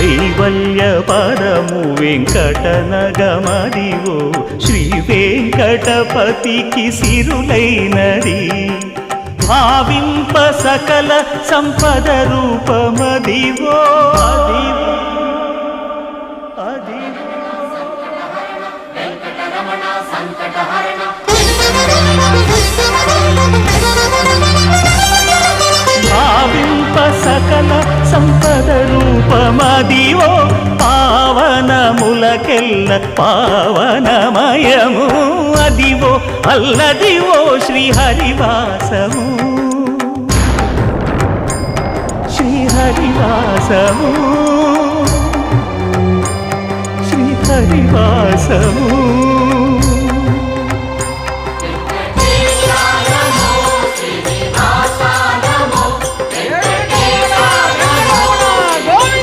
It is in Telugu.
కైవల్య పరము వెంకటనగమదివో శ్రీ వెంకటపతికి సిరులైనది భావింప సకల సంపద రూపమదివో అదివో అదివో భావింప సకల సంపద రూపమదివో పావనములకెల్ల పావనమయము అదివో అల్లదివో శ్రీహరివాసము శ్రీహరివాసము శ్రీహరివాసము